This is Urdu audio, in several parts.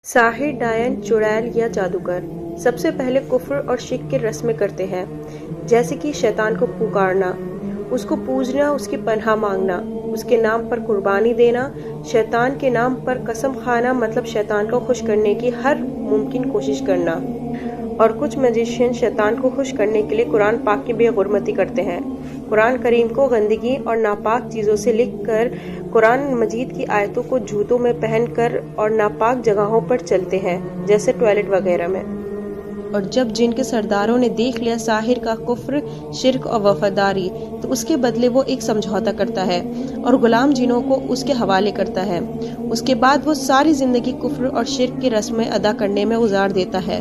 ساحر، ڈائن، چڑیل یا جادوگر سب سے پہلے کفر اور شرک کی رسمیں کرتے ہیں، جیسے کہ شیطان کو پکارنا، اس کو پوجنا، اس کی پناہ مانگنا، اس کے نام پر قربانی دینا، شیطان کے نام پر قسم کھانا مطلب شیطان کو خوش کرنے کی ہر ممکن کوشش کرنا، اور کچھ میجیشین شیطان کو خوش کرنے کے لیے قرآن پاک کی بے حرمتی کرتے ہیں، قرآن کریم کو گندگی اور ناپاک چیزوں سے لکھ کر قرآن مجید کی آیتوں کو جوتوں میں پہن کر اور ناپاک جگہوں پر چلتے ہیں جیسے ٹوائلٹ وغیرہ میں۔ اور جب جن کے سرداروں نے دیکھ لیا ساحر کا کفر، شرک اور وفاداری تو اس کے بدلے وہ ایک سمجھوتا کرتا ہے اور غلام جنوں کو اس کے حوالے کرتا ہے۔ اس کے بعد وہ ساری زندگی کفر اور شرک کی رسمیں ادا کرنے میں گزار دیتا ہے۔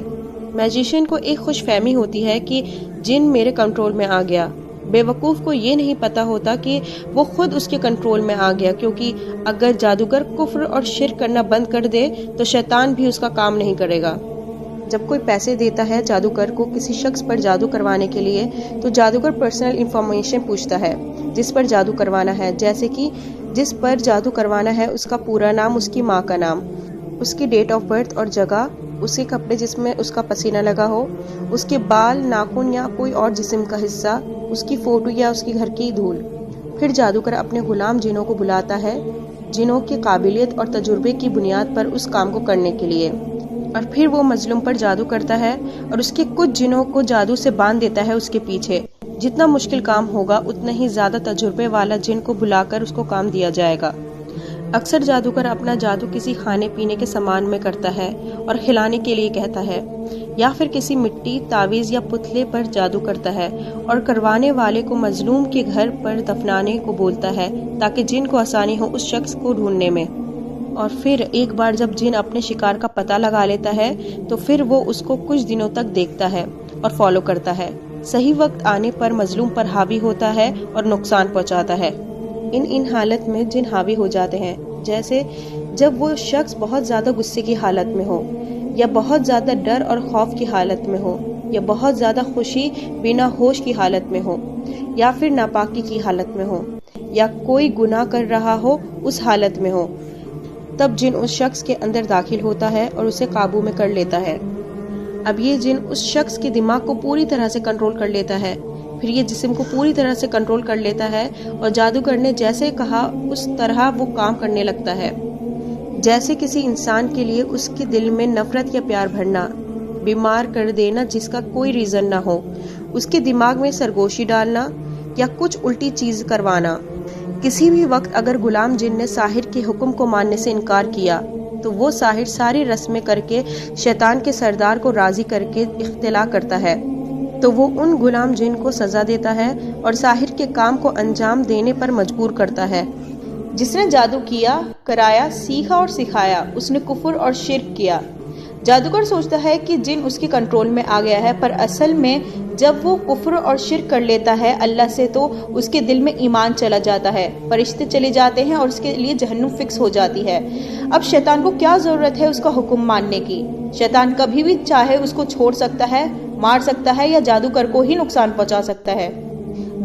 میجیشین کو ایک خوش فہمی ہوتی ہے کہ جن میرے کنٹرول میں آ گیا، بے وقوف کو یہ نہیں پتا ہوتا کہ وہ خود اس کے کنٹرول میں آ گیا، کیونکہ اگر جادوگر کفر اور شرک کرنا بند کر دے تو شیطان بھی اس کا کام نہیں کرے گا۔ جب کوئی پیسے دیتا ہے جادوگر کو کسی شخص پر جادو کروانے کے لیے تو جادوگر پرسنل انفارمیشن پوچھتا ہے جس پر جادو کروانا ہے، جیسے کہ جس پر جادو کروانا ہے اس کا پورا نام، اس کی ماں کا نام، اس کی ڈیٹ آف برتھ اور جگہ، اس کے کپڑے جس میں اس کا پسینہ لگا ہو، اس کے بال، ناخن یا کوئی اور جسم کا حصہ، اس کی فوٹو یا اس کے گھر کی دھول۔ پھر جادوگر اپنے غلام جنوں کو بلاتا ہے، جنوں کی قابلیت اور تجربے کی بنیاد پر اس کام کو کرنے کے لیے، اور پھر وہ مظلوم پر جادو کرتا ہے اور اس کے کچھ جنوں کو جادو سے باندھ دیتا ہے اس کے پیچھے۔ جتنا مشکل کام ہوگا اتنا ہی زیادہ تجربے والا جن کو بلا کر اس کو کام دیا جائے گا۔ اکثر جادوگر اپنا جادو کسی کھانے پینے کے سامان میں کرتا ہے اور کھلانے کے لیے کہتا ہے، یا پھر کسی مٹی، تعویذ یا پتلے پر جادو کرتا ہے اور کروانے والے کو مظلوم کے گھر پر دفنانے کو بولتا ہے تاکہ جن کو آسانی ہو اس شخص کو ڈھونڈنے میں۔ اور پھر ایک بار جب جن اپنے شکار کا پتہ لگا لیتا ہے تو پھر وہ اس کو کچھ دنوں تک دیکھتا ہے اور فالو کرتا ہے، صحیح وقت آنے پر مظلوم پر حاوی ہوتا ہے اور نقصان پہنچاتا ہے۔ ان حالت میں جن حاوی ہو جاتے ہیں، جیسے جب وہ شخص بہت زیادہ غصے کی حالت میں ہو، یا بہت زیادہ ڈر اور خوف کی حالت میں ہو، یا بہت زیادہ خوشی بنا ہوش کی حالت میں ہو، یا پھر ناپاکی کی حالت میں ہو، یا کوئی گناہ کر رہا ہو اس حالت میں ہو، تب جن اس شخص کے اندر داخل ہوتا ہے اور اسے قابو میں کر لیتا ہے۔ اب یہ جن اس شخص کے دماغ کو پوری طرح سے کنٹرول کر لیتا ہے، پھر یہ جسم کو پوری طرح سے کنٹرول کر لیتا ہے اور جادوگر نے جیسے کہا اس طرح وہ کام کرنے لگتا ہے، جیسے کسی انسان کے لیے اس کے دل میں نفرت یا پیار بھرنا، بیمار کر دینا جس کا کوئی ریزن نہ ہو، اس کے دماغ میں سرگوشی ڈالنا یا کچھ الٹی چیز کروانا۔ کسی بھی وقت اگر غلام جن نے ساحر کے حکم کو ماننے سے انکار کیا تو وہ ساحر ساری رسمیں کر کے شیطان کے سردار کو راضی کر کے اختلا کرتا ہے، تو وہ ان غلام جن کو سزا دیتا ہے اور ساحر کے کام کو انجام دینے پر مجبور کرتا ہے۔ جس نے جادو کیا، کرایا، سیکھا اور سکھایا، اس نے کفر اور شرک کیا۔ جادوگر سوچتا ہے کہ جن اس کے کنٹرول میں آ گیا ہے، پر اصل میں جب وہ کفر اور شرک کر لیتا ہے اللہ سے تو اس کے دل میں ایمان چلا جاتا ہے، فرشتے چلے جاتے ہیں اور اس کے لیے جہنم فکس ہو جاتی ہے۔ اب شیطان کو کیا ضرورت ہے اس کا حکم ماننے کی؟ شیطان کبھی بھی چاہے اس کو چھوڑ سکتا ہے، مار سکتا ہے یا جادوگر کو ہی نقصان پہنچا سکتا ہے۔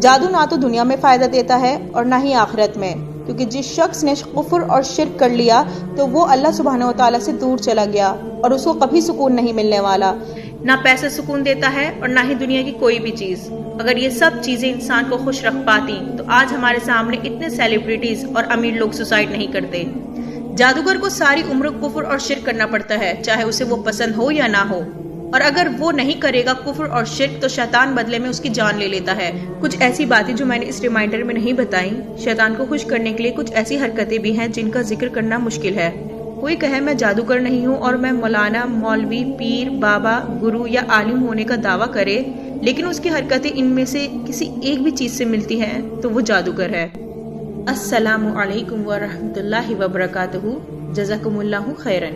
جادو نہ تو دنیا میں فائدہ دیتا ہے اور نہ ہی آخرت میں، کیونکہ جس شخص نے کفر اور شرک کر لیا تو وہ اللہ سبحانہ و تعالیٰ سے دور چلا گیا اور اس کو کبھی سکون نہیں ملنے والا۔ نہ پیسہ سکون دیتا ہے اور نہ ہی دنیا کی کوئی بھی چیز۔ اگر یہ سب چیزیں انسان کو خوش رکھ پاتی تو آج ہمارے سامنے اتنے سیلیبریٹیز اور امیر لوگ سوسائڈ نہیں کرتے۔ جادوگر کو ساری عمر کفر اور شرک کرنا پڑتا ہے، چاہے اسے وہ پسند ہو یا نہ ہو، اور اگر وہ نہیں کرے گا کفر اور شرک تو شیطان بدلے میں اس کی جان لے لیتا ہے۔ کچھ ایسی باتیں جو میں نے اس ریمائنڈر میں نہیں بتائیں، شیطان کو خوش کرنے کے لیے کچھ ایسی حرکتیں بھی ہیں جن کا ذکر کرنا مشکل ہے۔ کوئی کہے میں جادوگر نہیں ہوں اور میں مولانا، مولوی، پیر، بابا، گرو یا عالم ہونے کا دعویٰ کرے، لیکن اس کی حرکتیں ان میں سے کسی ایک بھی چیز سے ملتی ہیں تو وہ جادوگر ہے۔ السلام علیکم ورحمۃ اللہ وبرکاتہ۔ جزاکم اللہ خیرن۔